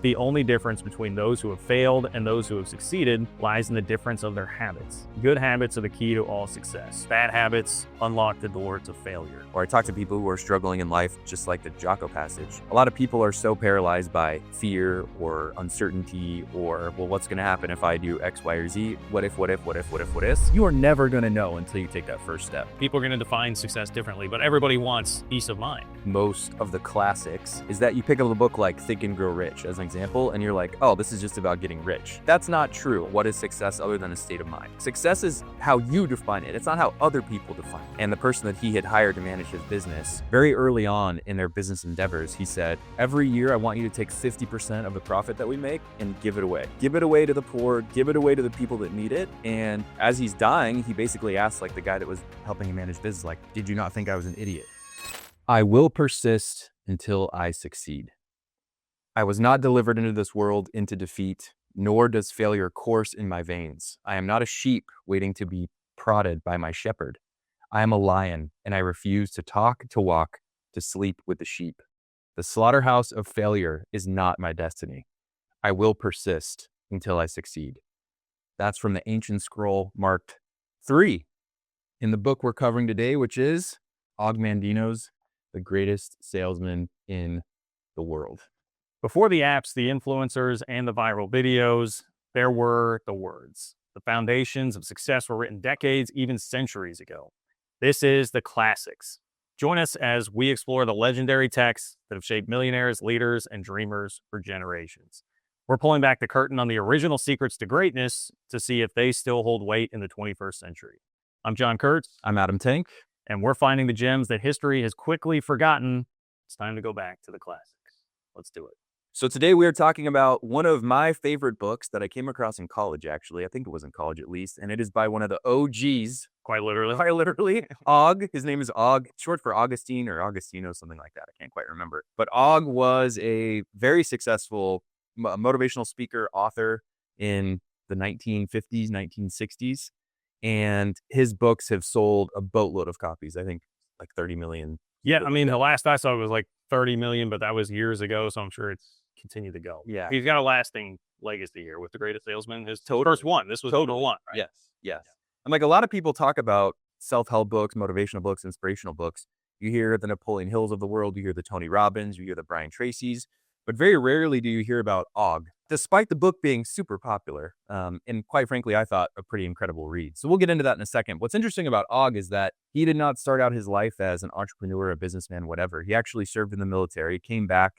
The only difference between those who have failed and those who have succeeded lies in the difference of their habits. Good habits are the key to all success. Bad habits unlock the door to failure. Or I talk to people who are struggling in life, just like the Jocko passage. A lot of people are so paralyzed by fear or uncertainty or, well, what's going to happen if I do X, Y, or Z? What if? You are never going to know until you take that first step. People are going to define success differently, but everybody wants peace of mind. Most of the classics is that you pick up a book like Think and Grow Rich as an example, and you're like, oh, this is just about getting rich. That's not true. What is success other than a state of mind? Success is how you define it. It's not how other people define it. And the person that he had hired to manage his business, very early on in their business endeavors, he said, every year I want you to take 50% of the profit that we make and give it away. Give it away to the poor, give it away to the people that need it. And as he's dying, he basically asked like the guy that was helping him manage business, like, did you not think I was an idiot? I will persist until I succeed. I was not delivered into this world into defeat, nor does failure course in my veins. I am not a sheep waiting to be prodded by my shepherd. I am a lion, and I refuse to talk, to walk, to sleep with the sheep. The slaughterhouse of failure is not my destiny. I will persist until I succeed. That's from the ancient scroll marked 3 in the book we're covering today, which is Og Mandino's The Greatest Salesman in the World. Before the apps, the influencers, and the viral videos, there were the words. The foundations of success were written decades, even centuries ago. This is the classics. Join us as we explore the legendary texts that have shaped millionaires, leaders, and dreamers for generations. We're pulling back the curtain on the original secrets to greatness to see if they still hold weight in the 21st century. I'm John Kurtz. I'm Adam Tank. And we're finding the gems that history has quickly forgotten. It's time to go back to the classics. Let's do it. So today we are talking about one of my favorite books that I came across in college, actually. I think it was in college at least. And it is by one of the OGs. Quite literally. Quite literally. Og. His name is Og. Short for Augustine or Augustino, something like that. I can't quite remember. But Og was a very successful motivational speaker, author in the 1950s, 1960s. And his books have sold a boatload of copies. I think like 30 million. Yeah, I mean, the last I saw was like 30 million, but that was years ago. So I'm sure it's continued to go. Yeah. He's got a lasting legacy here with The Greatest Salesman. His first one. This was total one, right? Yes. Yeah. And like a lot of people talk about self-help books, motivational books, inspirational books. You hear the Napoleon Hills of the world, you hear the Tony Robbins, you hear the Brian Tracy's, but very rarely do you hear about Og, despite the book being super popular. And quite frankly, I thought a pretty incredible read. So we'll get into that in a second. What's interesting about Og is that he did not start out his life as an entrepreneur, a businessman, whatever. He actually served in the military, came back,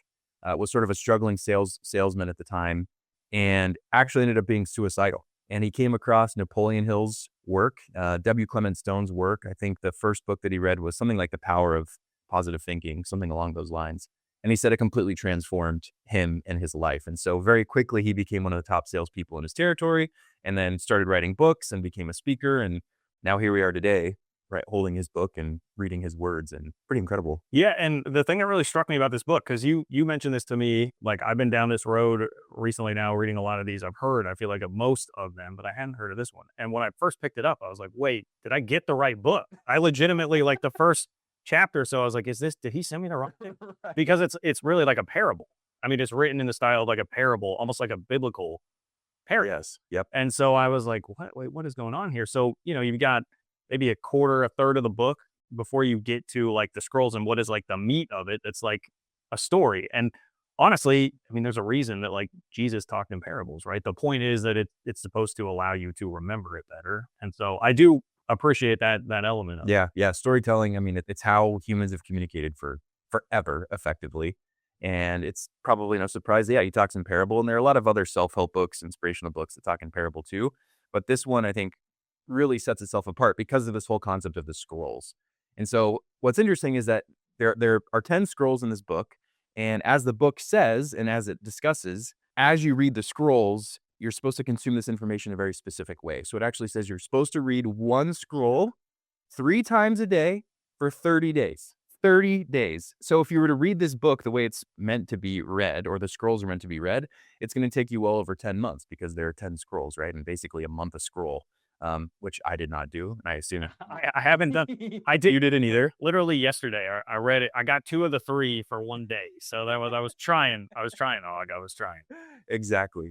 was sort of a struggling salesman at the time, and actually ended up being suicidal. And he came across Napoleon Hill's work, W. Clement Stone's work. I think the first book that he read was something like The Power of Positive Thinking, something along those lines. And he said it completely transformed him and his life. And so very quickly, he became one of the top salespeople in his territory and then started writing books and became a speaker. And now here we are today, right, holding his book and reading his words, and pretty incredible. Yeah, and the thing that really struck me about this book, because you mentioned this to me, like I've been down this road recently now reading a lot of these. I feel like of most of them, but I hadn't heard of this one. And when I first picked it up, I was like, wait, did I get the right book? I legitimately, like the first chapter, so I was like, did he send me the wrong thing? Right. Because it's really like a parable. I mean, it's written in the style of like a parable, almost like a biblical parable. Yes. Yep. And so I was like, what is going on here? So, you've got maybe a third of the book before you get to like the scrolls and what is like the meat of it. That's like a story. And honestly, I mean, there's a reason that like Jesus talked in parables, right? The point is that it's supposed to allow you to remember it better. And so I do appreciate that element of it. Yeah. Storytelling. I mean, it's how humans have communicated for forever, effectively. And it's probably no surprise. Yeah, he talks in parable, and there are a lot of other self-help books, inspirational books that talk in parable too. But this one, I think, really sets itself apart because of this whole concept of the scrolls. And so what's interesting is that there are 10 scrolls in this book. And as the book says, and as it discusses, as you read the scrolls, you're supposed to consume this information in a very specific way. So it actually says you're supposed to read one scroll 3 times a day for 30 days. 30 days. So if you were to read this book the way it's meant to be read, or the scrolls are meant to be read, it's going to take you well over 10 months because there are 10 scrolls, right? And basically a month a scroll. which I did not do. And I assume I haven't done. I did. you didn't either. Literally yesterday, I read it. I got 2 of the 3 for one day. So I was trying. I was trying, Og. I was trying. Exactly.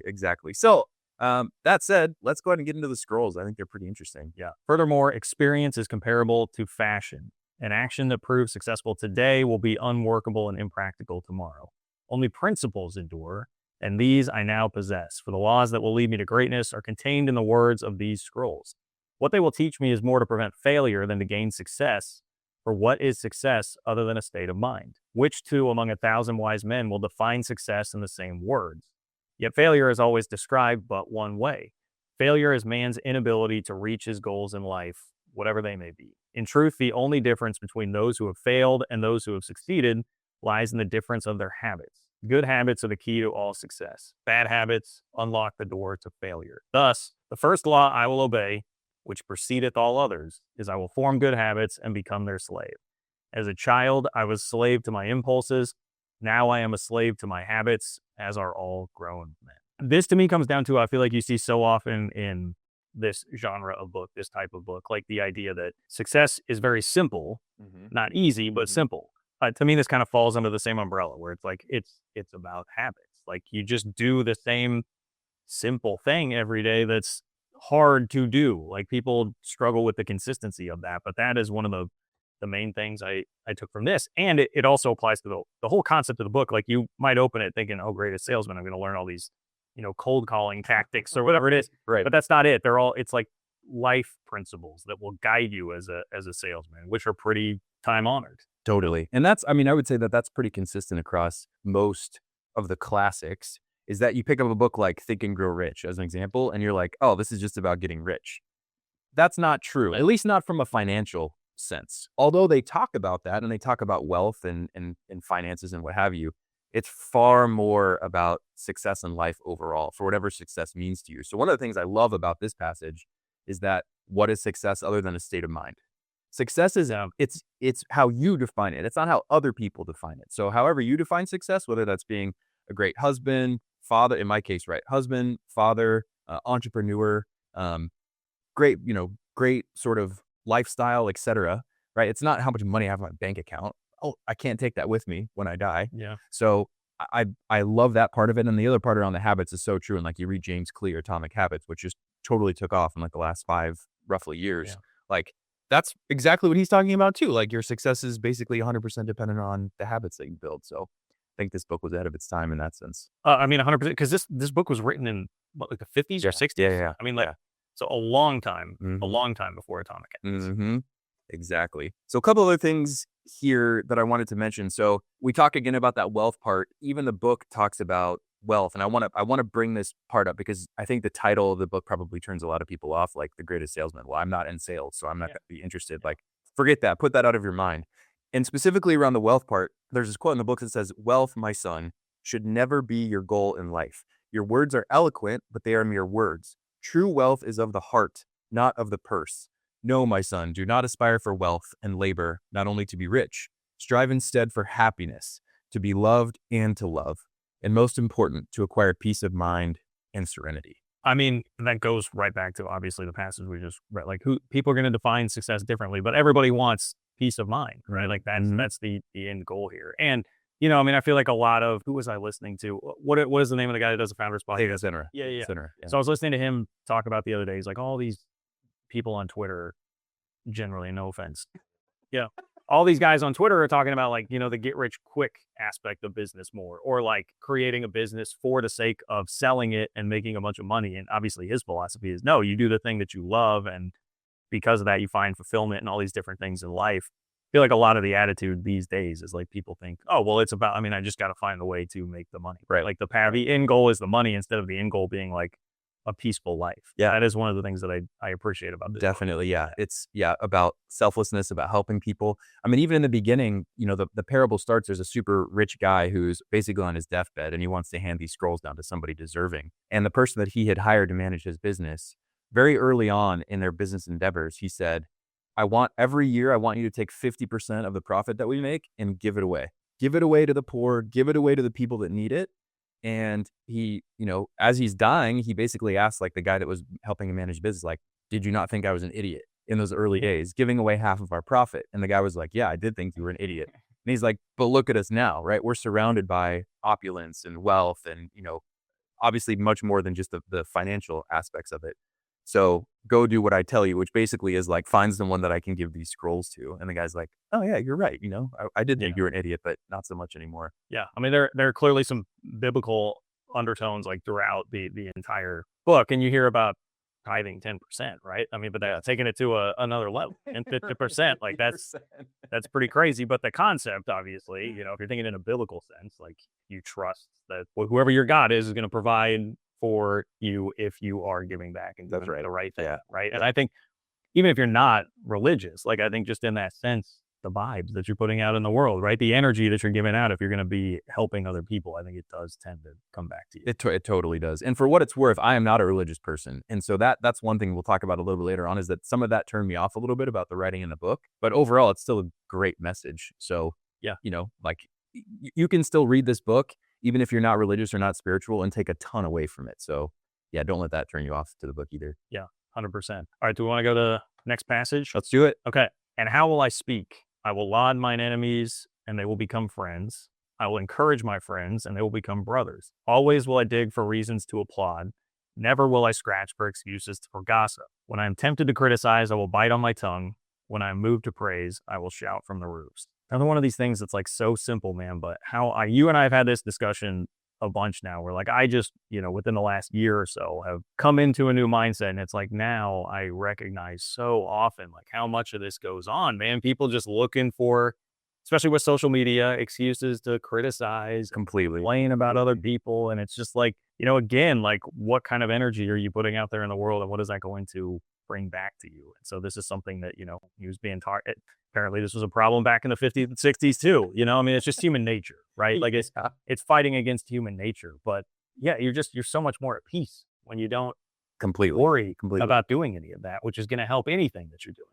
So, that said, let's go ahead and get into the scrolls. I think they're pretty interesting. Yeah. Furthermore, experience is comparable to fashion. An action that proves successful today will be unworkable and impractical tomorrow. Only principles endure, and these I now possess. For the laws that will lead me to greatness are contained in the words of these scrolls. What they will teach me is more to prevent failure than to gain success. For what is success other than a state of mind? Which two among 1,000 wise men will define success in the same words? Yet failure is always described but one way. Failure is man's inability to reach his goals in life, whatever they may be. In truth, the only difference between those who have failed and those who have succeeded lies in the difference of their habits. Good habits are the key to all success. Bad habits unlock the door to failure. Thus, the first law I will obey, which precedeth all others, is I will form good habits and become their slave. As a child, I was slave to my impulses. Now I am a slave to my habits, as are all grown men. This to me comes down to, I feel like you see so often in this genre of book, this type of book, like the idea that success is very simple, not easy, but simple. To me, this kind of falls under the same umbrella where it's like, it's about habits. Like you just do the same simple thing every day that's hard to do. Like people struggle with the consistency of that, but that is one of the main things I took from this. And it also applies to the whole concept of the book. Like you might open it thinking, oh, Greatest Salesman, I'm going to learn all these, cold calling tactics or whatever it is. Right. But that's not it. It's like life principles that will guide you as a salesman, which are pretty time honored. Totally. And I would say that that's pretty consistent across most of the classics, is that you pick up a book like Think and Grow Rich as an example, and you're like, oh, this is just about getting rich. That's not true, at least not from a financial sense. Although they talk about that and they talk about wealth and finances and what have you, it's far more about success in life overall, for whatever success means to you. So one of the things I love about this passage is that what is success other than a state of mind? Success is it's how you define it. It's not how other people define it. So however you define success, whether that's being a great husband, father, in my case, right? Husband, father, entrepreneur, great sort of lifestyle, etc. Right? It's not how much money I have in my bank account. Oh, I can't take that with me when I die. Yeah. So I love that part of it. And the other part around the habits is so true. And like you read James Clear, Atomic Habits, which just totally took off in like the last 5 roughly years. Yeah. Like that's exactly what he's talking about too. Like your success is basically 100% dependent on the habits that you build. So I think this book was ahead of its time in that sense. 100%, because this book was written in like the 50s or 60s. Yeah. I mean, so a long time before Atomic Habits. Exactly. So a couple other things here that I wanted to mention. So we talk again about that wealth part. Even the book talks about wealth, and I want to bring this part up because I think the title of the book probably turns a lot of people off, like The Greatest Salesman. Well, I'm not in sales, so I'm not going to be interested. Like, forget that. Put that out of your mind. And specifically around the wealth part, there's this quote in the book that says, "Wealth, my son, should never be your goal in life. Your words are eloquent, but they are mere words. True wealth is of the heart, not of the purse. No, my son, do not aspire for wealth and labor, not only to be rich. Strive instead for happiness, to be loved and to love. And most important, to acquire peace of mind and serenity." I mean, that goes right back to obviously the passage we just read. Like, people are going to define success differently, but everybody wants peace of mind, right? Like that's the end goal here. And I feel like a lot of, who was I listening to? What is the name of the guy that does the Founders Podcast? Center. Yeah. Center, yeah. So I was listening to him talk about the other day. He's like, all these people on Twitter, generally, no offense. Yeah. All these guys on Twitter are talking about like, the get rich quick aspect of business more, or like creating a business for the sake of selling it and making a bunch of money. And obviously his philosophy is, no, you do the thing that you love. And because of that, you find fulfillment and all these different things in life. I feel like a lot of the attitude these days is like people think, oh, well, it's about, I just got to find the way to make the money, right? Like the end goal is the money instead of the end goal being like a peaceful life. Yeah. That is one of the things that I appreciate about this. Definitely. Yeah. It's about selflessness, about helping people. Even in the beginning, the parable starts, there's a super rich guy who's basically on his deathbed and he wants to hand these scrolls down to somebody deserving. And the person that he had hired to manage his business, very early on in their business endeavors, he said, every year, I want you to take 50% of the profit that we make and give it away. Give it away to the poor, give it away to the people that need it. And he, as he's dying, he basically asked like the guy that was helping him manage business, like, did you not think I was an idiot in those early days, giving away half of our profit? And the guy was like, yeah, I did think you were an idiot. And he's like, but look at us now, right? We're surrounded by opulence and wealth and, obviously much more than just the financial aspects of it. So go do what I tell you, which basically is like, find someone that I can give these scrolls to. And the guy's like, oh yeah, you're right. I did think you were an idiot, but not so much anymore. Yeah. I mean, there are clearly some biblical undertones like throughout the entire book. And you hear about tithing 10%, right? I mean, but that's taking it to another level, and 50%, like that's pretty crazy. But the concept, obviously, if you're thinking in a biblical sense, like you trust that whoever your God is going to provide for you if you are giving back and doing the right thing, right? And I think even if you're not religious, like I think just in that sense, the vibes that you're putting out in the world, right? The energy that you're giving out, if you're going to be helping other people, I think it does tend to come back to you. It totally does. And for what it's worth, I am not a religious person. And so that's one thing we'll talk about a little bit later on, is that some of that turned me off a little bit about the writing in the book. But overall, it's still a great message. So, yeah, like you can still read this book, even if you're not religious or not spiritual, and take a ton away from it. So yeah, don't let that turn you off to the book either. Yeah, 100%. All right, do we want to go to the next passage? Let's do it. Okay. And how will I speak? I will laud mine enemies, and they will become friends. I will encourage my friends, and they will become brothers. Always will I dig for reasons to applaud. Never will I scratch for excuses for gossip. When I am tempted to criticize, I will bite on my tongue. When I am moved to praise, I will shout from the roofs. Another one of these things that's like so simple, man, but you and I have had this discussion a bunch now, where like I just, within the last year or so have come into a new mindset. And it's like now I recognize so often like how much of this goes on, man. People just looking for, especially with social media, excuses to criticize, completely complain about other people. And it's just like, again, like what kind of energy are you putting out there in the world, and what is that going to bring back to you? And so this is something that, he was being taught. Apparently this was a problem back in the 50s and 60s too. I mean, it's just human nature, right? Like it's fighting against human nature. But yeah, you're so much more at peace when you don't worry about doing any of that, which is going to help anything that you're doing.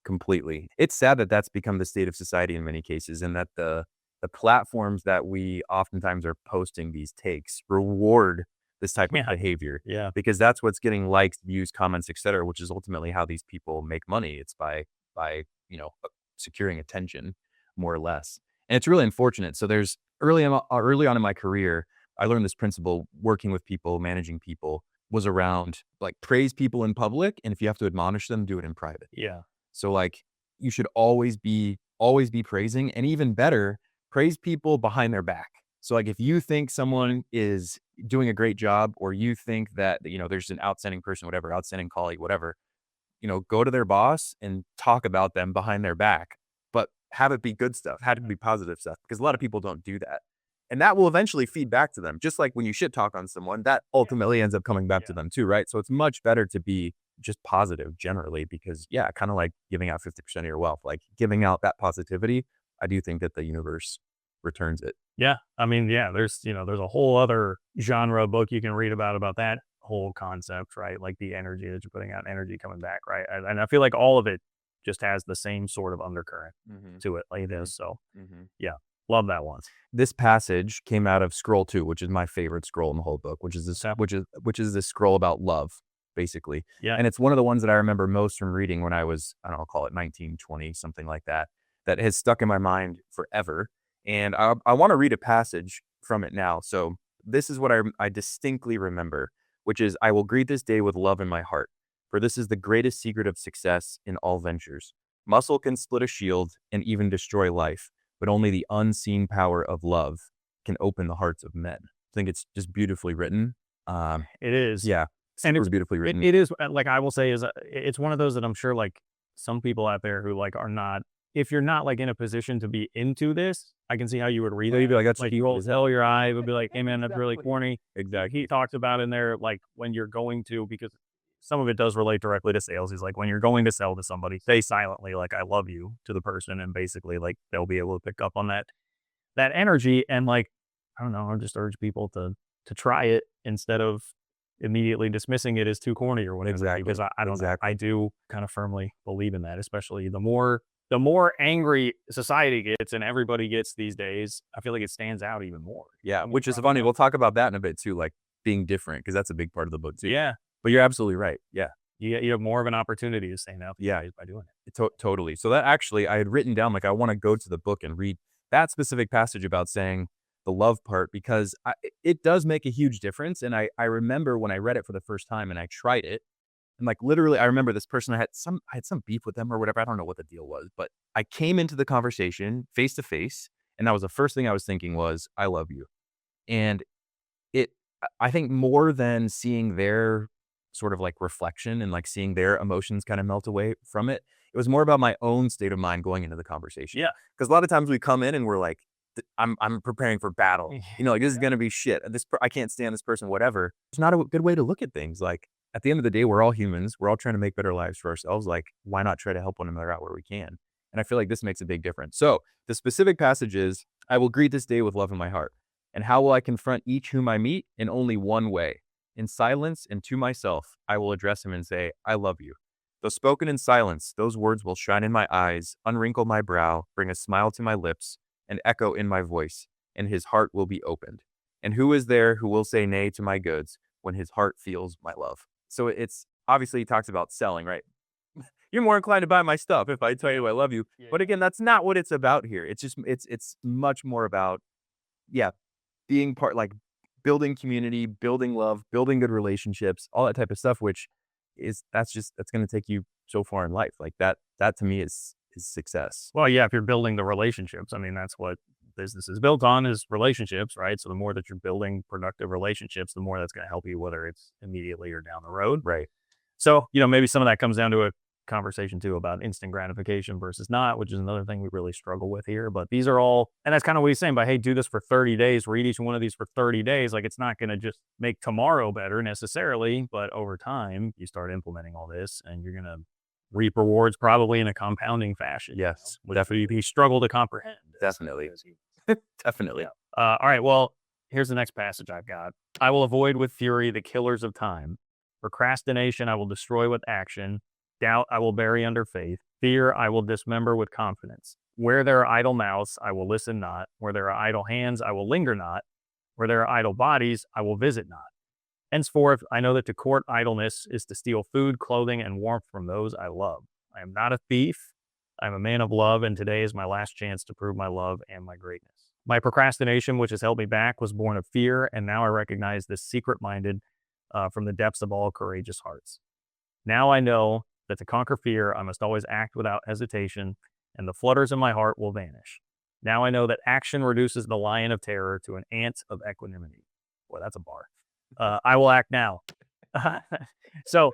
Completely. It's sad that that's become the state of society in many cases, and that the platforms that we oftentimes are posting these takes reward this type of behavior. Yeah. Because that's what's getting likes, views, comments, etc., which is ultimately how these people make money. It's by securing attention, more or less. And it's really unfortunate. So there's early on in my career, I learned this principle working with people, managing people, was around like praise people in public, and if you have to admonish them, do it in private. Yeah. So like you should always be praising, and even better, praise people behind their back. So like if you think someone is doing a great job, or you think that, there's an outstanding person, whatever, outstanding colleague, whatever, go to their boss and talk about them behind their back, but have it be good stuff, have it be positive stuff, because a lot of people don't do that. And that will eventually feed back to them. Just like when you shit talk on someone, that ultimately ends up coming back to them too, right? So it's much better to be just positive generally, because kind of like giving out 50% of your wealth, like giving out that positivity, I do think that the universe returns it. Yeah. I mean, there's a whole other genre book you can read about that whole concept, right? Like the energy that you're putting out, energy coming back, right? And I feel like all of it just has the same sort of undercurrent to it like this. So yeah, love that one. This passage came out of scroll 2, which is my favorite scroll in the whole book, which is this scroll about love, basically. Yeah. And it's one of the ones that I remember most from reading when I was, I don't know, call it 19, 20, something like that has stuck in my mind forever. And I want to read a passage from it now. So this is what I distinctly remember, which is, I will greet this day with love in my heart, for this is the greatest secret of success in all ventures. Muscle can split a shield and even destroy life, but only the unseen power of love can open the hearts of men. I think it's just beautifully written. It is. Yeah. And it's beautifully written. It is, like I will say, it's one of those that I'm sure like some people out there who like are not, if you're not like in a position to be into this, I can see how you would read it. You'd be like, that's like you roll your eye. It would be like, hey man, that's really corny. Exactly. He talks about in there, like when you're going to, because some of it does relate directly to sales. He's like, when you're going to sell to somebody, say silently, like, I love you to the person. And basically like, they'll be able to pick up on that energy. And like, I don't know, I just urge people to try it instead of immediately dismissing it as too corny or whatever. Exactly. Because I don't know. I do kind of firmly believe in that, especially the more angry society gets and everybody gets these days, I feel like it stands out even more. Yeah, which is funny. We'll talk about that in a bit too, like being different, because that's a big part of the book too. Yeah. But you're absolutely right. Yeah. You have more of an opportunity to say no by doing it. Totally. So that actually, I had written down, like, I want to go to the book and read that specific passage about saying the love part, because it does make a huge difference. And I remember when I read it for the first time and I tried it, and like literally, I remember this person, I had some beef with them or whatever. I don't know what the deal was, but I came into the conversation face to face, and that was the first thing I was thinking was, I love you. And it, I think more than seeing their sort of like reflection and like seeing their emotions kind of melt away from it, it was more about my own state of mind going into the conversation. Yeah. Because a lot of times we come in and we're like, I'm preparing for battle. Like, this is going to be shit. I can't stand this person, whatever. It's not a good way to look at things. Like, at the end of the day, we're all humans. We're all trying to make better lives for ourselves. Like, why not try to help one another out where we can? And I feel like this makes a big difference. So the specific passage is, I will greet this day with love in my heart. And how will I confront each whom I meet? In only one way. In silence and to myself, I will address him and say, I love you. Though spoken in silence, those words will shine in my eyes, unwrinkle my brow, bring a smile to my lips, and echo in my voice, and his heart will be opened. And who is there who will say nay to my goods when his heart feels my love? So it's obviously, he talks about selling, right? You're more inclined to buy my stuff if I tell you I love you. Yeah. But again, that's not what it's about here. It's just, it's much more about, being part, like building community, building love, building good relationships, all that type of stuff, which that's going to take you so far in life. Like that to me is success. Well, yeah, if you're building the relationships, I mean, that's what business is built on, is relationships, right? So the more that you're building productive relationships, the more that's going to help you, whether it's immediately or down the road. Right. So, maybe some of that comes down to a conversation too about instant gratification versus not, which is another thing we really struggle with here. But these are all, and that's kind of what he's saying by, hey, do this for 30 days, read each one of these for 30 days. Like, it's not going to just make tomorrow better necessarily, but over time you start implementing all this and you're going to reap rewards probably in a compounding fashion. Yes, which definitely struggle to comprehend. Definitely. Definitely. All right. Well, here's the next passage I've got. I will avoid with fury the killers of time. Procrastination I will destroy with action. Doubt I will bury under faith. Fear I will dismember with confidence. Where there are idle mouths, I will listen not. Where there are idle hands, I will linger not. Where there are idle bodies, I will visit not. Henceforth, I know that to court idleness is to steal food, clothing, and warmth from those I love. I am not a thief. I am a man of love, and today is my last chance to prove my love and my greatness. My procrastination, which has held me back, was born of fear, and now I recognize this secret-minded from the depths of all courageous hearts. Now I know that to conquer fear, I must always act without hesitation, and the flutters in my heart will vanish. Now I know that action reduces the lion of terror to an ant of equanimity. Boy, that's a bar. I will act now. So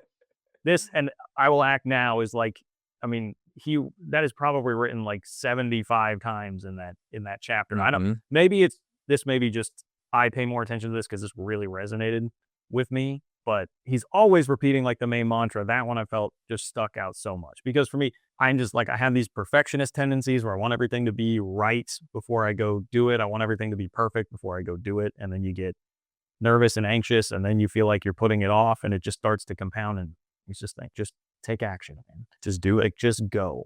this, and I will act now is like, I mean, that is probably written like 75 times in that chapter. Mm-hmm. I don't, maybe maybe just I pay more attention to this because this really resonated with me, but he's always repeating like the main mantra. That one I felt just stuck out so much because for me, I'm just like, I have these perfectionist tendencies where I want everything to be right before I go do it. I want everything to be perfect before I go do it. And then you get nervous and anxious, and then you feel like you're putting it off, and it just starts to compound. And it's just like, just take action, man. Just do it. Like, just go.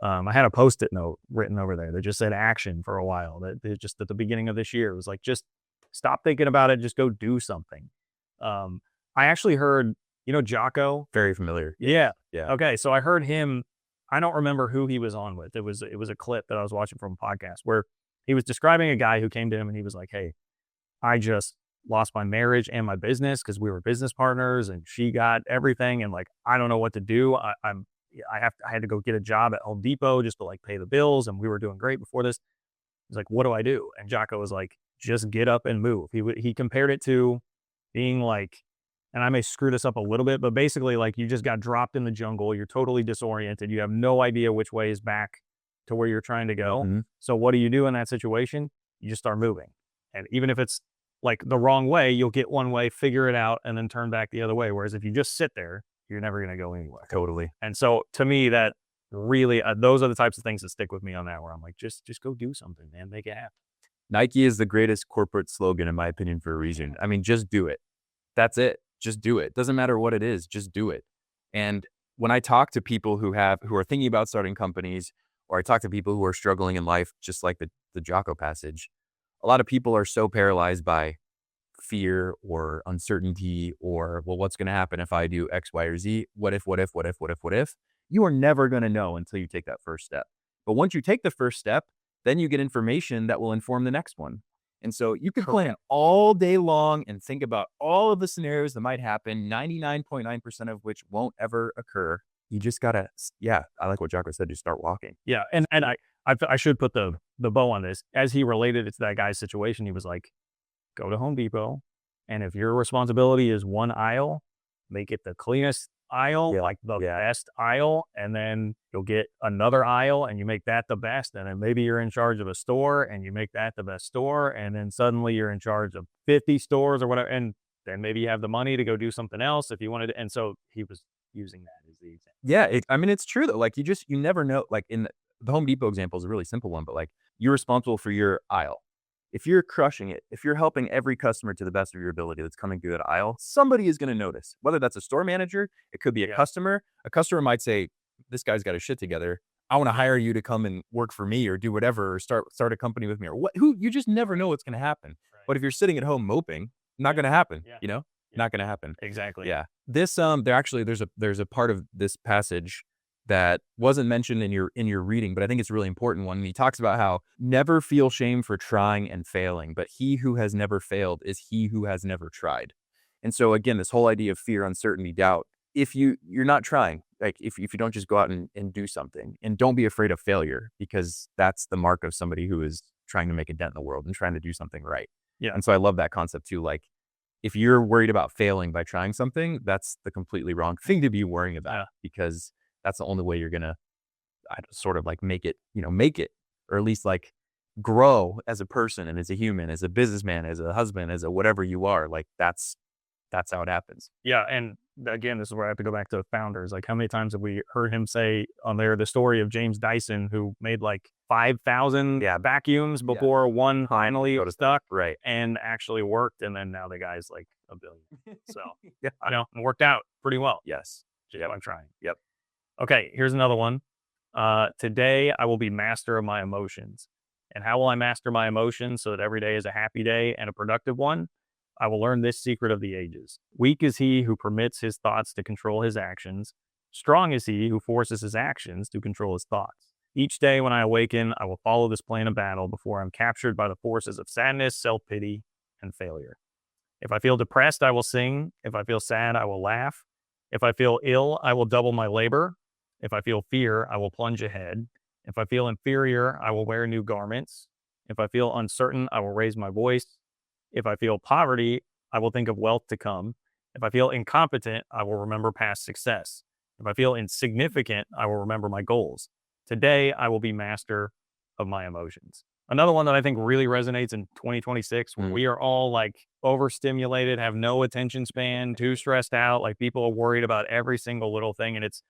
I had a Post-it note written over there that just said action for a while. That just at the beginning of this year, it was like, just stop thinking about it. Just go do something. I actually heard, Jocko. Very familiar. Yeah. Yeah. Okay. So I heard him. I don't remember who he was on with. It was a clip that I was watching from a podcast where he was describing a guy who came to him and he was like, hey, I just lost my marriage and my business because we were business partners and she got everything. And like, I don't know what to do. I had to go get a job at Home Depot just to like pay the bills. And we were doing great before this. He's like, what do I do? And Jocko was like, just get up and move. He compared it to being like, and I may screw this up a little bit, but basically like you just got dropped in the jungle. You're totally disoriented. You have no idea which way is back to where you're trying to go. Mm-hmm. So what do you do in that situation? You just start moving. And even if it's like the wrong way, you'll get one way, figure it out, and then turn back the other way. Whereas if you just sit there, you're never going to go anywhere. Totally. And so to me, that really, those are the types of things that stick with me on that, where I'm like, just go do something, man, make it happen. Nike is the greatest corporate slogan, in my opinion, for a reason. I mean, just do it. That's it. Just do it. Doesn't matter what it is, just do it. And when I talk to people who are thinking about starting companies, or I talk to people who are struggling in life, just like the Jocko passage, a lot of people are so paralyzed by fear or uncertainty or, well, what's going to happen if I do X, Y, or Z? What if? You are never going to know until you take that first step. But once you take the first step, then you get information that will inform the next one. And so you can plan all day long and think about all of the scenarios that might happen, 99.9% of which won't ever occur. You just gotta, yeah, I like what Jocko said, just start walking. Yeah. And I should put the bow on this. As he related it to that guy's situation, he was like, go to Home Depot, and if your responsibility is one aisle, make it the cleanest aisle, like the best aisle, and then you'll get another aisle and you make that the best, and then maybe you're in charge of a store and you make that the best store, and then suddenly you're in charge of 50 stores or whatever, and then maybe you have the money to go do something else if you wanted to. And so he was using that as the example. Yeah, I mean, it's true though. Like you never know. Like in the Home Depot example is a really simple one, but like you're responsible for your aisle. If you're crushing it, if you're helping every customer to the best of your ability that's coming through that aisle, somebody is going to notice. Whether that's a store manager, it could be a customer. A customer might say, "This guy's got his shit together. I want to hire you to come and work for me, or do whatever, or start a company with me, or what." You just never know what's going to happen. Right. But if you're sitting at home moping, not going to happen. You know, not going to happen. Exactly. Yeah. This there's a part of this passage that wasn't mentioned in your reading, but I think it's a really important one. And he talks about how never feel shame for trying and failing, but he who has never failed is he who has never tried. And so again, this whole idea of fear, uncertainty, doubt, if you're not trying, like if you don't just go out and do something, and don't be afraid of failure, because that's the mark of somebody who is trying to make a dent in the world and trying to do something right. Yeah. And so I love that concept too. Like if you're worried about failing by trying something, that's the completely wrong thing to be worrying about, because that's the only way you're going to sort of like make it, or at least like grow as a person and as a human, as a businessman, as a husband, as a whatever you are. Like that's how it happens. Yeah. And again, this is where I have to go back to the founders. Like how many times have we heard him say on there, the story of James Dyson, who made like 5,000 vacuums before one finally stuck and actually worked. And then now the guy's like $1 billion. So I know it worked out pretty well. Yes. I'm trying. Yep. Okay, here's another one. Today, I will be master of my emotions. And how will I master my emotions so that every day is a happy day and a productive one? I will learn this secret of the ages. Weak is he who permits his thoughts to control his actions. Strong is he who forces his actions to control his thoughts. Each day when I awaken, I will follow this plan of battle before I'm captured by the forces of sadness, self-pity, and failure. If I feel depressed, I will sing. If I feel sad, I will laugh. If I feel ill, I will double my labor. If I feel fear, I will plunge ahead. If I feel inferior, I will wear new garments. If I feel uncertain, I will raise my voice. If I feel poverty, I will think of wealth to come. If I feel incompetent, I will remember past success. If I feel insignificant, I will remember my goals. Today, I will be master of my emotions. Another one that I think really resonates in 2026, when we are all like overstimulated, have no attention span, too stressed out. Like people are worried about every single little thing. And it's,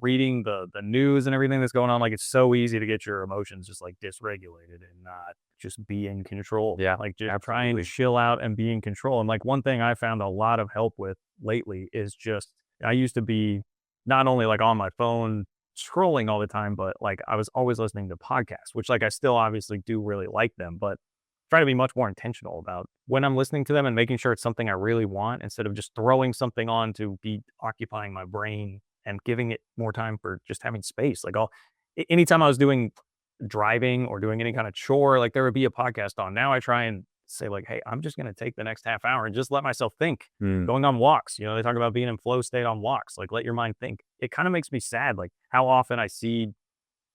reading the news and everything that's going on. Like it's so easy to get your emotions just like dysregulated and not just be in control. Yeah. Like just try and chill out and be in control. And like one thing I found a lot of help with lately is just, I used to be not only like on my phone scrolling all the time, but like I was always listening to podcasts, which like I still obviously do really like them, but try to be much more intentional about when I'm listening to them and making sure it's something I really want, instead of just throwing something on to be occupying my brain and giving it more time for just having space. Like anytime I was doing driving or doing any kind of chore, like there would be a podcast on. Now I try and say like, hey, I'm just going to take the next half hour and just let myself think. Going on walks, they talk about being in flow state on walks, like let your mind think. It kind of makes me sad, like how often I see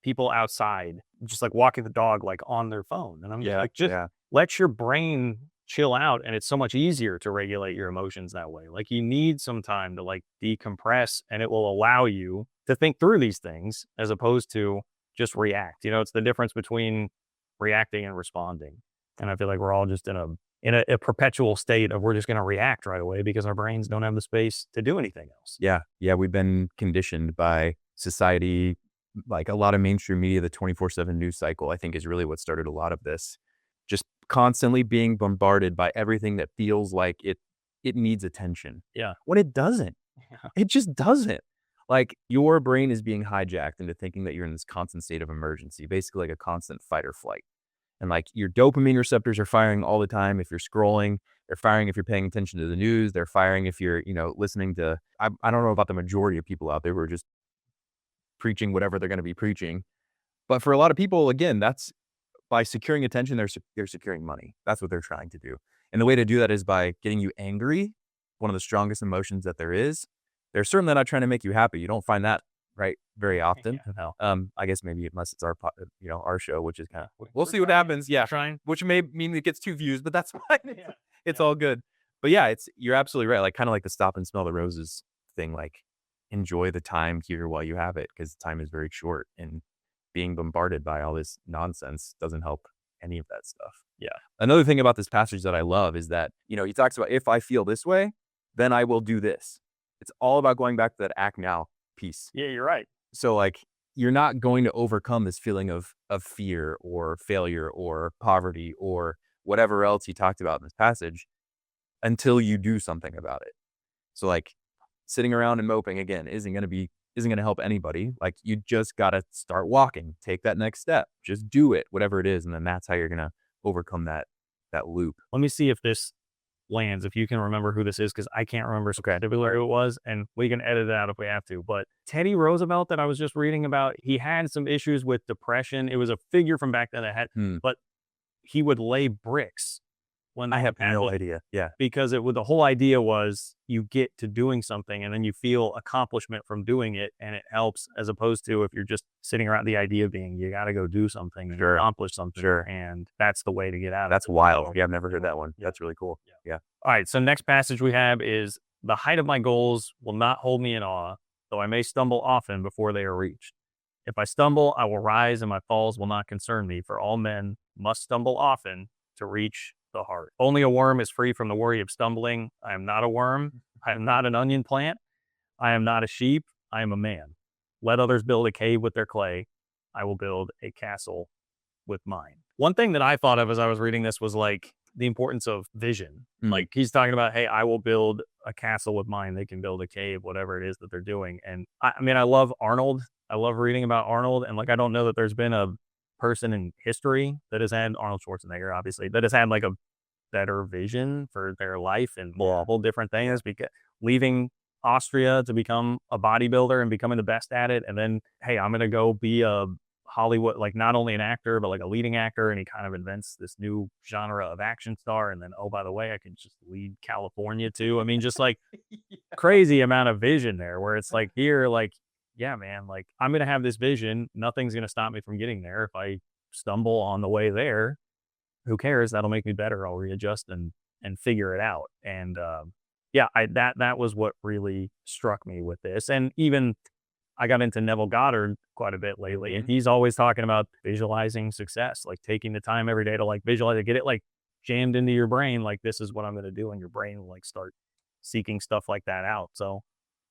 people outside just like walking the dog, like on their phone. And I'm just let your brain chill out. And it's so much easier to regulate your emotions that way. Like you need some time to like decompress, and it will allow you to think through these things as opposed to just react. It's the difference between reacting and responding. And I feel like we're all just in a perpetual state of we're just going to react right away because our brains don't have the space to do anything else. Yeah. Yeah. We've been conditioned by society, like a lot of mainstream media. The 24/7 news cycle, I think, is really what started a lot of this. Just constantly being bombarded by everything that feels like it needs attention. Yeah. When it doesn't. It just doesn't. Like your brain is being hijacked into thinking that you're in this constant state of emergency, basically like a constant fight or flight. And like your dopamine receptors are firing all the time if you're scrolling, They're firing if you're paying attention to the news. They're firing if you're, listening to, I don't know about the majority of people out there who are just preaching whatever they're going to be preaching. But for a lot of people, again, that's by securing attention, they're securing money. That's what they're trying to do. And the way to do that is by getting you angry, one of the strongest emotions that there is. They're certainly not trying to make you happy. You don't find that very often. Yeah, I guess maybe unless it's our show, which is kind of, we'll we're see what trying. happens. Yeah. Trying. Which may mean it gets 2 views, but that's fine. Yeah. It's all good. But yeah, you're absolutely right. Like kind of like the stop and smell the roses thing. Like enjoy the time here while you have it, because time is very short, and being bombarded by all this nonsense doesn't help any of that stuff. Yeah. Another thing about this passage that I love is that, he talks about, if I feel this way, then I will do this. It's all about going back to that act now piece. Yeah, you're right. So like, you're not going to overcome this feeling of fear or failure or poverty or whatever else he talked about in this passage until you do something about it. So like sitting around and moping again isn't going to help anybody. Like you just got to start walking, take that next step, just do it, whatever it is. And then that's how you're going to overcome that loop. Let me see if this lands, if you can remember who this is, because I can't remember specifically who it was, and we can edit it out if we have to. But Teddy Roosevelt that I was just reading about, he had some issues with depression. It was a figure from back then that had, but he would lay bricks when I have no idea. Yeah. Because the whole idea was you get to doing something and then you feel accomplishment from doing it, and it helps, as opposed to if you're just sitting around, the idea being you got to go do something and accomplish something. And that's the way to get out of it. That's wild. Yeah, I've never heard that one. That's really cool. Yeah. All right. So next passage we have is, the height of my goals will not hold me in awe, though I may stumble often before they are reached. If I stumble, I will rise, and my falls will not concern me, for all men must stumble often to reach the heart. Only a worm is free from the worry of stumbling. I am not a worm. I am not an onion plant. I am not a sheep. I am a man. Let others build a cave with their clay. I will build a castle with mine. One thing that I thought of as I was reading this was like the importance of vision. Like he's talking about, hey, I will build a castle with mine. They can build a cave, whatever it is that they're doing. And I mean, I love Arnold. I love reading about Arnold. And like, I don't know that there's been a person in history that has had, Arnold Schwarzenegger, obviously, that has had like a better vision for their life and multiple different things, because leaving Austria to become a bodybuilder and becoming the best at it. And then, hey, I'm going to go be a Hollywood, like not only an actor, but like a leading actor. And he kind of invents this new genre of action star. And then, oh, by the way, I can just lead California too. I mean, just like crazy amount of vision there, where it's like here, like, yeah, man, like I'm going to have this vision. Nothing's going to stop me from getting there. If I stumble on the way there, who cares? That'll make me better. I'll readjust and figure it out. And that was what really struck me with this. And even I got into Neville Goddard quite a bit lately, and he's always talking about visualizing success, like taking the time every day to like visualize it, get it like jammed into your brain. Like, this is what I'm going to do. And your brain will like start seeking stuff like that out. So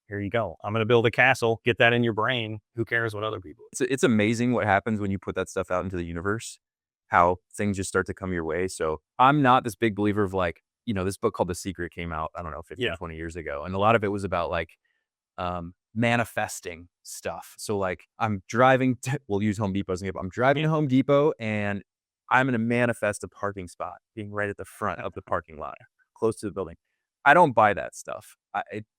here you go. I'm going to build a castle, get that in your brain. Who cares what other people do? It's amazing what happens when you put that stuff out into the universe, how things just start to come your way. So I'm not this big believer of like, this book called The Secret came out, I don't know, 15, 20 years ago. And a lot of it was about like manifesting stuff. So like I'm driving, we'll use Home Depot as an example. I'm driving to Home Depot and I'm going to manifest a parking spot being right at the front of the parking lot, close to the building. I don't buy that stuff.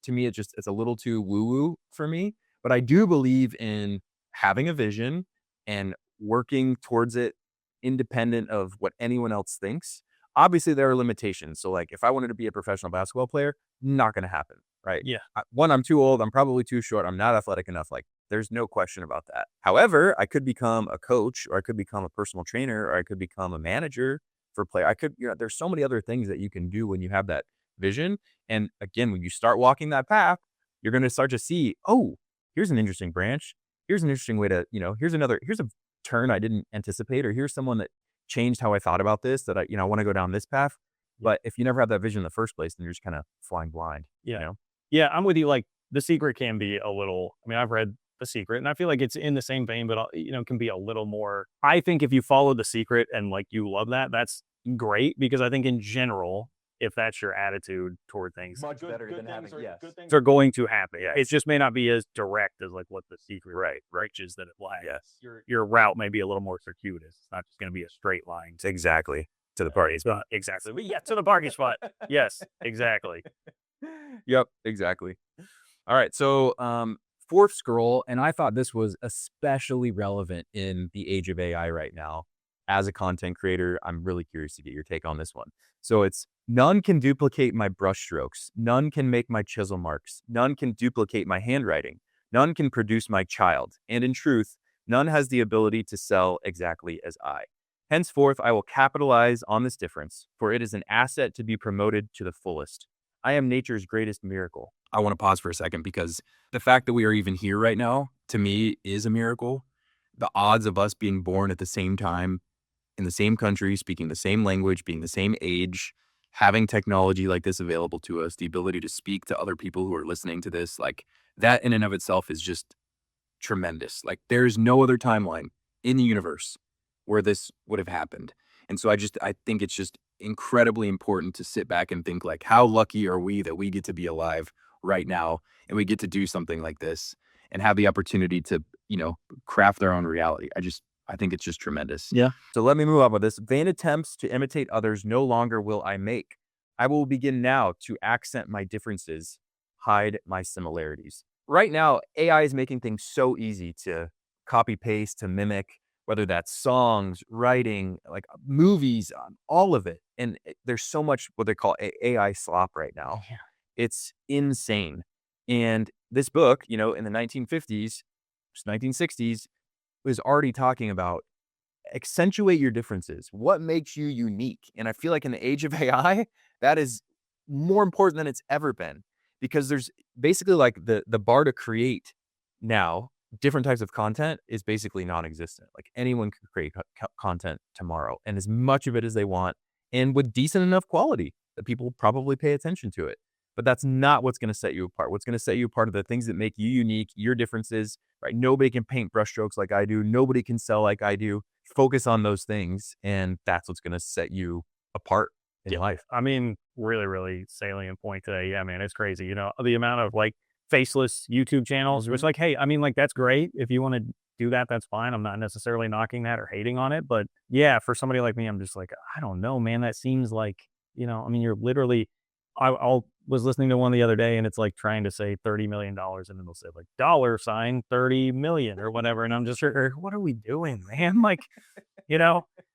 To me, it's a little too woo-woo for me, but I do believe in having a vision and working towards it independent of what anyone else thinks. Obviously, there are limitations. So like if I wanted to be a professional basketball player, not going to happen, right? Yeah. One, I'm too old. I'm probably too short. I'm not athletic enough. Like there's no question about that. However, I could become a coach, or I could become a personal trainer, or I could become a manager for player. There's so many other things that you can do when you have that vision. And again, when you start walking that path, you're going to start to see, oh, here's an interesting branch. Here's an interesting way to, here's a turn I didn't anticipate, or here's someone that changed how I thought about this, that I want to go down this path. But if you never have that vision in the first place, then you're just kind of flying blind. Yeah. Yeah. I'm with you. Like The Secret can be a little, I mean, I've read The Secret and I feel like it's in the same vein, but can be a little more. I think if you follow The Secret and like you love that, that's great, because I think in general, if that's your attitude toward things, Much better than having, good things are going to happen. It just may not be as direct as like what The Secret reaches that it lies. Yes. Your route may be a little more circuitous. It's not just going to be a straight line. Exactly. to the party spot. Exactly. We get to the parking spot. Yes, exactly. Yep, exactly. All right. So, fourth scroll, and I thought this was especially relevant in the age of AI right now. As a content creator, I'm really curious to get your take on this one. So it's none can duplicate my brushstrokes. None can make my chisel marks. None can duplicate my handwriting. None can produce my child. And in truth, none has the ability to sell exactly as I. Henceforth, I will capitalize on this difference, for it is an asset to be promoted to the fullest. I am nature's greatest miracle. I want to pause for a second because the fact that we are even here right now, to me, is a miracle. The odds of us being born at the same time, in the same country, speaking the same language, being the same age, having technology like this available to us, the ability to speak to other people who are listening to this, like that in and of itself is just tremendous. Like there's no other timeline in the universe where this would have happened. And so I think it's just incredibly important to sit back and think like, how lucky are we that we get to be alive right now and we get to do something like this and have the opportunity to, craft our own reality. I think it's just tremendous. Yeah. So let me move on with this. Vain attempts to imitate others no longer will I make. I will begin now to accent my differences, hide my similarities. Right now, AI is making things so easy to copy paste, to mimic, whether that's songs, writing, like movies, all of it. And there's so much what they call AI slop right now. Yeah. It's insane. And this book, in the 1950s, 1960s, was already talking about accentuate your differences. What makes you unique? And I feel like in the age of AI, that is more important than it's ever been because there's basically like the bar to create now different types of content is basically non-existent. Like anyone can create content tomorrow and as much of it as they want and with decent enough quality that people probably pay attention to it. But that's not what's going to set you apart. What's going to set you apart are the things that make you unique, your differences, right? Nobody can paint brushstrokes like I do. Nobody can sell like I do. Focus on those things, and that's what's going to set you apart in life. I mean, really, really salient point today. Yeah, man, it's crazy. The amount of like faceless YouTube channels, which like, hey, I mean, like that's great. If you want to do that, that's fine. I'm not necessarily knocking that or hating on it. But yeah, for somebody like me, I'm just like, I don't know, man. That seems like, I mean, you're literally, I was listening to one the other day and it's like trying to say $30 million and then they'll say like $30 million or whatever. And I'm just, what are we doing, man? Like,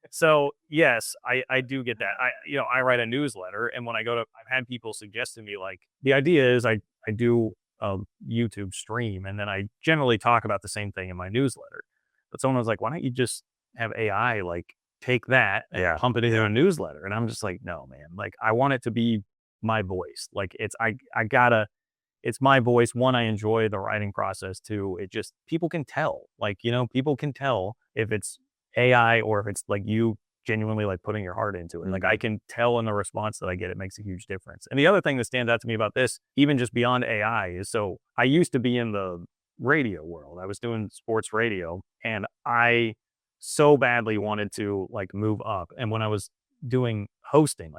so yes, I do get that. I write a newsletter and when I go to, I've had people suggest to me, like the idea is I do a YouTube stream and then I generally talk about the same thing in my newsletter. But someone was like, why don't you just have AI like take that and pump it into a newsletter? And I'm just like, no, man, like I want it to be my voice. Like it's my voice. One, I enjoy the writing process. Two, it just people can tell. Like, people can tell if it's AI or if it's like you genuinely like putting your heart into it. Like I can tell in the response that I get, it makes a huge difference. And the other thing that stands out to me about this, even just beyond AI, is so I used to be in the radio world. I was doing sports radio and I so badly wanted to like move up. And when I was doing hosting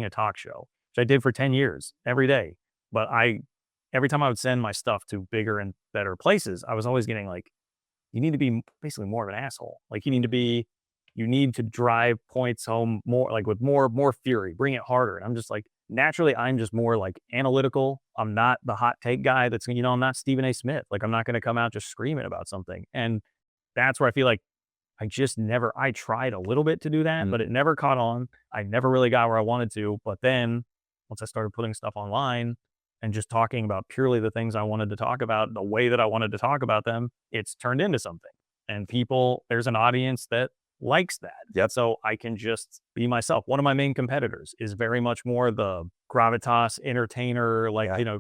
a talk show, which I did for 10 years every day. But every time I would send my stuff to bigger and better places, I was always getting like, you need to be basically more of an asshole. Like you need to drive points home more, like with more fury, bring it harder. And I'm just like, naturally, I'm just more like analytical. I'm not the hot take guy that's, I'm not Stephen A. Smith. Like I'm not going to come out just screaming about something. And that's where I feel like I tried a little bit to do that, but it never caught on. I never really got where I wanted to. But then once I started putting stuff online and just talking about purely the things I wanted to talk about, the way that I wanted to talk about them, it's turned into something. And there's an audience that likes that. Yep. So I can just be myself. One of my main competitors is very much more the gravitas entertainer.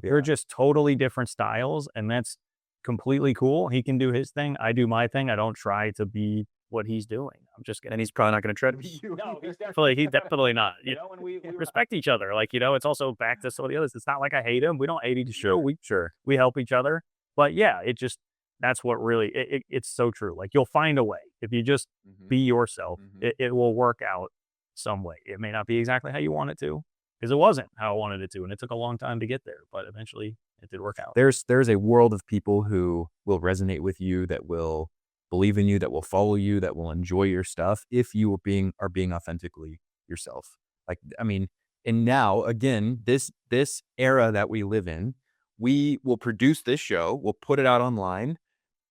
They're just totally different styles. And that's completely cool. He can do his thing. I do my thing. I don't try to be what he's doing. I'm just kidding. And he's probably not going to try to be you. No, he's definitely not. And we respect each other. Like, it's also back to some of the others. It's not like I hate him. We don't hate each other. We help each other. But yeah, that's what really, it's so true. Like you'll find a way. If you just be yourself, it will work out some way. It may not be exactly how you want it to, because it wasn't how I wanted it to. And it took a long time to get there, but eventually it did work out. There's a world of people who will resonate with you, that will believe in you, that will follow you, that will enjoy your stuff if you are being authentically yourself. Like, I mean, and now again, this era that we live in, we will produce this show, we'll put it out online,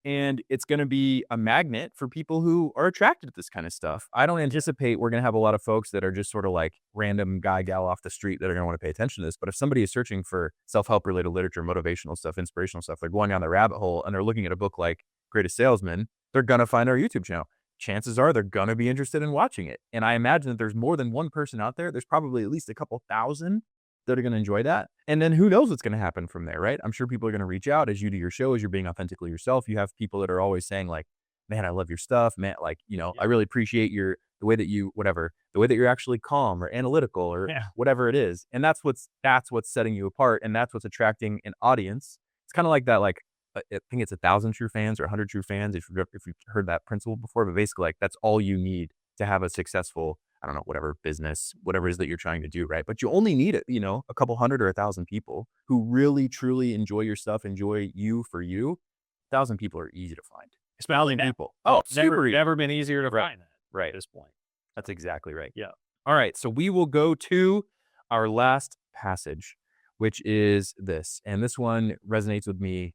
and it's going to be a magnet for people who are attracted to this kind of stuff. I don't anticipate we're going to have a lot of folks that are just sort of like random guy, gal off the street that are going to want to pay attention to this. But if somebody is searching for self-help related literature, motivational stuff, inspirational stuff, they're going down the rabbit hole and they're looking at a book like Greatest Salesman, they're going to find our YouTube channel. Chances are they're going to be interested in watching it. And I imagine that there's more than one person out there. There's probably at least a couple thousand that are going to enjoy that. And then who knows what's going to happen from there, right? I'm sure people are going to reach out as you do your show, as you're being authentically yourself. You have people that are always saying like, man, I love your stuff, man. Like, I really appreciate the way that you, whatever, the way that you're actually calm or analytical or whatever it is. And that's what's setting you apart. And that's what's attracting an audience. It's kind of like that, like, I think it's 1,000 true fans or 100 true fans. If you've heard that principle before, but basically like that's all you need to have a successful, I don't know, whatever business, whatever it is that you're trying to do, right? But you only need it, a couple hundred or 1,000 people who really, truly enjoy your stuff, enjoy you for you. 1,000 people are easy to find. Especially people. Oh, never been easier to find that right at this point. That's exactly right. Yeah. All right. So we will go to our last passage, which is this. And this one resonates with me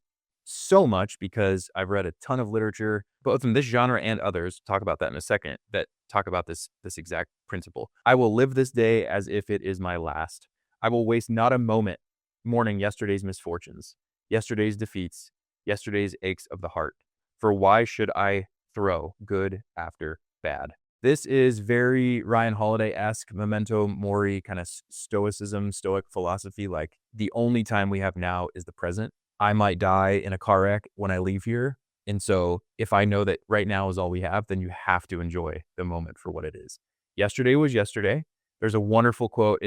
so much because I've read a ton of literature, both in this genre and others, talk about that in a second, that talk about this exact principle. I will live this day as if it is my last. I will waste not a moment mourning yesterday's misfortunes, yesterday's defeats, yesterday's aches of the heart. For why should I throw good after bad? This is very Ryan Holiday-esque, memento mori kind of stoicism, stoic philosophy. Like the only time we have now is the present. I might die in a car wreck when I leave here. And so if I know that right now is all we have, then you have to enjoy the moment for what it is. Yesterday was yesterday. There's a wonderful quote.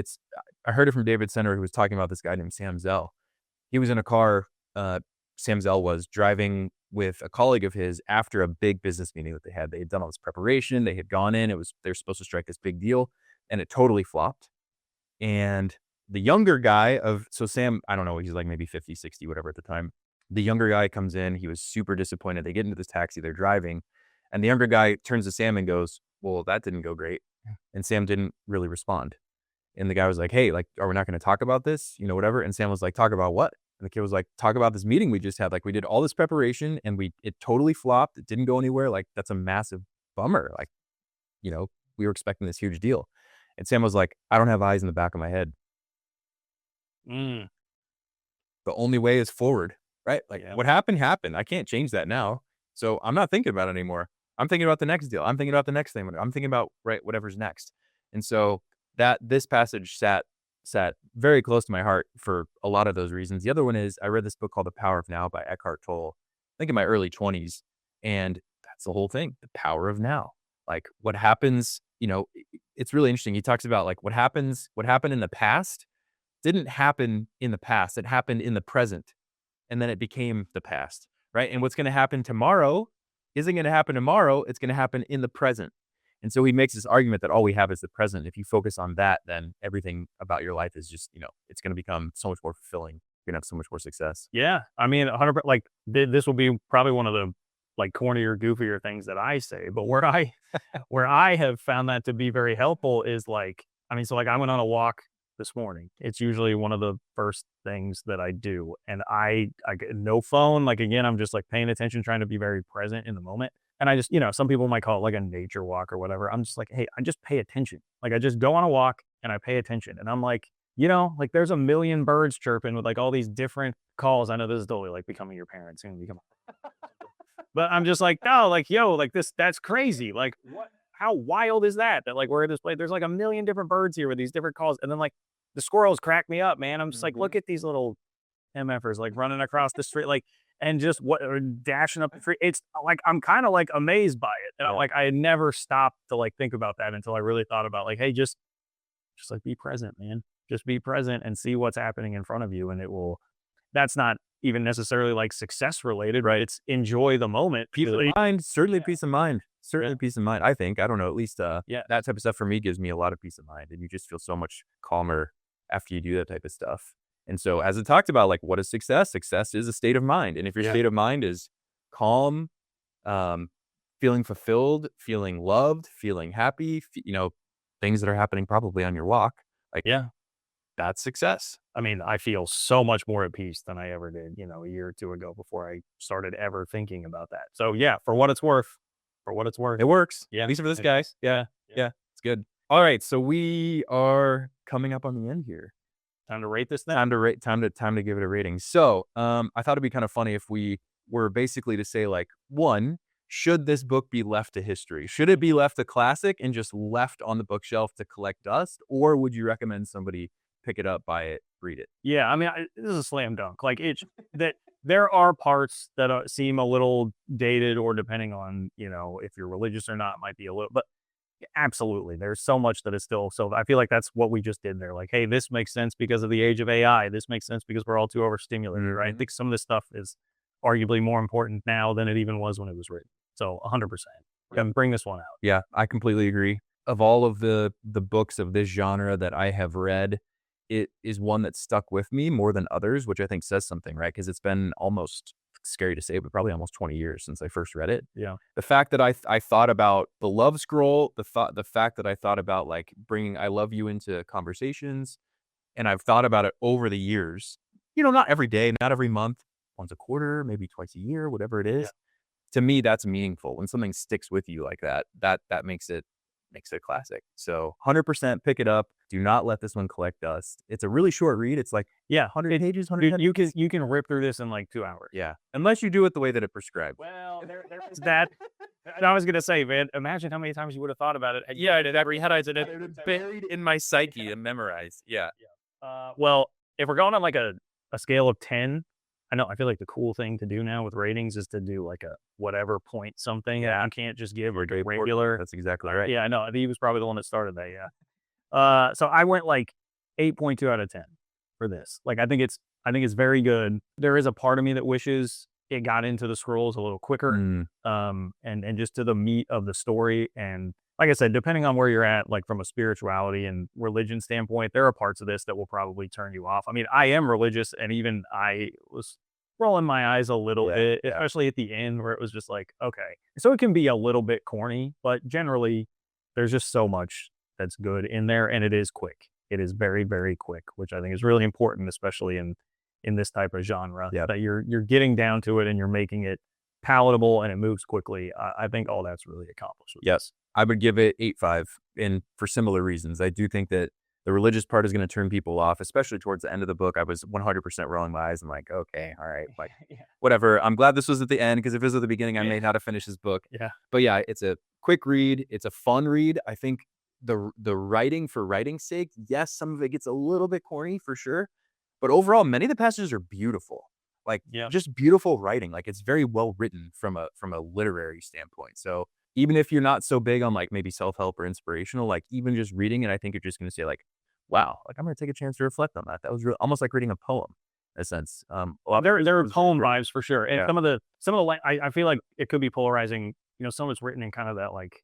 I heard it from David Senner, who was talking about this guy named Sam Zell. He was in a car. Sam Zell was driving with a colleague of his after a big business meeting that they had. They had done all this preparation. They had gone in. They're supposed to strike this big deal, and it totally flopped. And the younger guy so Sam, I don't know, he's like maybe 50, 60, whatever at the time. The younger guy comes in. He was super disappointed. They get into this taxi. They're driving. And the younger guy turns to Sam and goes, well, that didn't go great. And Sam didn't really respond. And the guy was like, hey, like, are we not going to talk about this? Whatever. And Sam was like, talk about what? And the kid was like, talk about this meeting we just had. Like, we did all this preparation and it totally flopped. It didn't go anywhere. Like, that's a massive bummer. Like, we were expecting this huge deal. And Sam was like, I don't have eyes in the back of my head. The only way is forward, right? Like what happened. I can't change that now. So I'm not thinking about it anymore. I'm thinking about the next deal. I'm thinking about the next thing. I'm thinking about whatever's next. And so this passage sat very close to my heart for a lot of those reasons. The other one is I read this book called The Power of Now by Eckhart Tolle, I think in my early 20s. And that's the whole thing, the power of now. Like what happens, it's really interesting. He talks about like what happened in the past didn't happen in the past. It happened in the present. And then it became the past, right? And what's going to happen tomorrow isn't going to happen tomorrow. It's going to happen in the present. And so he makes this argument that all we have is the present. If you focus on that, then everything about your life is just, it's going to become so much more fulfilling. You're going to have so much more success. Yeah. I mean, 100%, like this will be probably one of the like cornier, goofier things that I say, but where I have found that to be very helpful is like, so like I went on a walk this morning. It's usually one of the first things that I do. And I get no phone. Like, again, I'm just like paying attention, trying to be very present in the moment. And I just, some people might call it like a nature walk or whatever. I'm just like, hey, I just pay attention. Like I just go on a walk and I pay attention. And I'm like, like there's a million birds chirping with like all these different calls. I know this is totally like becoming your parents soon. But I'm just like, no, like, yo, like that's crazy. Like what? How wild is that? That like we're at this place, there's like a million different birds here with these different calls. And then like the squirrels crack me up, man. I'm just like, look at these little MFers like running across the street, like, and just dashing up the street. It's like, I'm kind of like amazed by it. And like, I had never stopped to like think about that until I really thought about like, hey, just like be present, man. Just be present and see what's happening in front of you. And that's not even necessarily like success related, right? It's enjoy the moment. Peace of mind, certainly peace of mind. Certainly peace of mind, I think. I don't know, at least that type of stuff for me gives me a lot of peace of mind. And you just feel so much calmer after you do that type of stuff. And so as it talked about, like, what is success? Success is a state of mind. And if your state of mind is calm, feeling fulfilled, feeling loved, feeling happy, things that are happening probably on your walk, like Yeah. that's success. I mean, I feel so much more at peace than I ever did, a year or two ago before I started ever thinking about that. So yeah, for what it's worth, for what it's worth. It works. Yeah. At least for this it- guy. Yeah. yeah. Yeah. It's good. All right. So we are coming up on the end here. Time to rate this thing. Time to rate. Time to give it a rating. So, I thought it'd be kind of funny if we were basically to say like, one, should this book be left to history? Should it be left a classic and just left on the bookshelf to collect dust, or would you recommend somebody pick it up, buy it, read it? Yeah, I mean, this is a slam dunk. Like that there are parts that seem a little dated, or depending on if you're religious or not, might be a little. But absolutely, there's so much that is still. So I feel like that's what we just did there. Like, hey, this makes sense because of the age of AI. This makes sense because we're all too overstimulated, right? I think some of this stuff is arguably more important now than it even was when it was written. So 100%. Can bring this one out. Yeah, I completely agree. Of all of the books of this genre that I have read, it is one that stuck with me more than others, which I think says something, right? Because it's been almost, scary to say, but probably almost 20 years since I first read it. Yeah. The fact that I thought about the love scroll, the fact that I thought about like bringing I love you into conversations, and I've thought about it over the years. Not every day, not every month, once a quarter, maybe twice a year, whatever it is. Yeah. To me, that's meaningful. When something sticks with you like that, that makes it a classic. So 100% pick it up. Do not let this one collect dust. It's a really short read. It's like 100 pages, 100. Dude, you can rip through this in like 2 hours. Yeah, unless you do it the way that it prescribes. Well, there's that. And I was gonna say, man, imagine how many times you would have thought about it. Yeah, I did. Every head I did buried in my psyche and memorized. Yeah. Well, if we're going on like a scale of 10, I feel like the cool thing to do now with ratings is to do like a whatever point something. Yeah. You can't just give like a Very regular. That's exactly right. Yeah, I know. He was probably the one that started that. Yeah. So I went like 8.2 out of 10 for this. Like I think it's very good. There is a part of me that wishes it got into the scrolls a little quicker. And just to the meat of the story. And like I said, depending on where you're at, like from a spirituality and religion standpoint, there are parts of this that will probably turn you off. I mean, I am religious, and even I was rolling my eyes a little bit, especially at the end where it was just like, okay. So it can be a little bit corny, but generally there's just so much that's good in there, and it is quick. It is very, very quick, which I think is really important, especially in this type of genre, that you're getting down to it and you're making it palatable and it moves quickly. I think all that's really accomplished with Yes. I would give it 8.5, and for similar reasons. I do think that the religious part is going to turn people off, especially towards the end of the book. I was 100% rolling my eyes and like, okay, all right, like whatever. I'm glad this was at the end, because if it was at the beginning, I may not have finished this book. Yeah. But yeah, it's a quick read. It's a fun read. I think the writing for writing's sake, yes, some of it gets a little bit corny for sure, but overall, many of the passages are beautiful. Like just beautiful writing. Like it's very well written from a literary standpoint. So even if you're not so big on like maybe self-help or inspirational, like even just reading it, I think you're just going to say like, wow, like I'm going to take a chance to reflect on that. That was almost like reading a poem in a sense. There are poem vibes for sure. And some of the I feel like it could be polarizing. Some of it's written in kind of that like,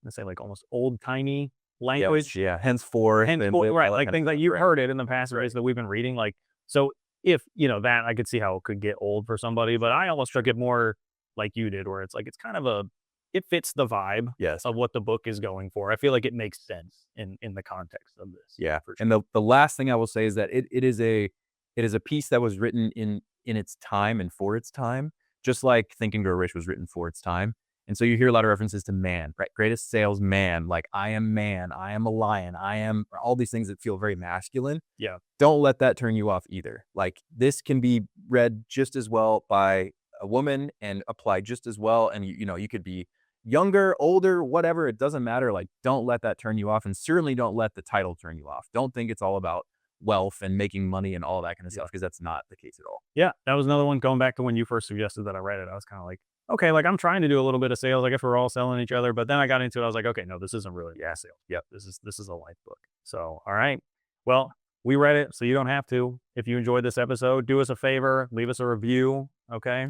let's say like almost old timey language. Yeah. Henceforth. Right. Like things like you heard it in the passages that we've been reading. Like, so if, that I could see how it could get old for somebody, but I almost took it more like you did, where it's like, it's kind of it fits the vibe of what the book is going for. I feel like it makes sense in the context of this. Yeah. For sure. And the last thing I will say is that it is a piece that was written in its time and for its time, just like Think and Grow Rich was written for its time. And so you hear a lot of references to man, right? Greatest salesman, like I am man, I am a lion, I am all these things that feel very masculine. Yeah. Don't let that turn you off either. Like this can be read just as well by a woman and applied just as well. And you could be younger, older, whatever, it doesn't matter. Like don't let that turn you off, and certainly don't let the title turn you off. Don't think it's all about wealth and making money and all that kind of stuff, because that's not the case at all. Yeah. That was another one, going back to when you first suggested that I read it. I was kind of like, okay, like I'm trying to do a little bit of sales. I guess we're all selling each other. But then I got into it. I was like, okay, no, this isn't really sales. Yep, this is a life book. So, all right. Well, we read it, so you don't have to. If you enjoyed this episode, do us a favor, leave us a review. Okay.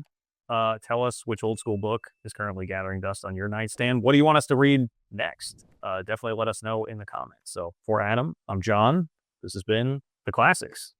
Tell us which old school book is currently gathering dust on your nightstand. What do you want us to read next? Definitely let us know in the comments. So for Adam, I'm John. This has been The Classics.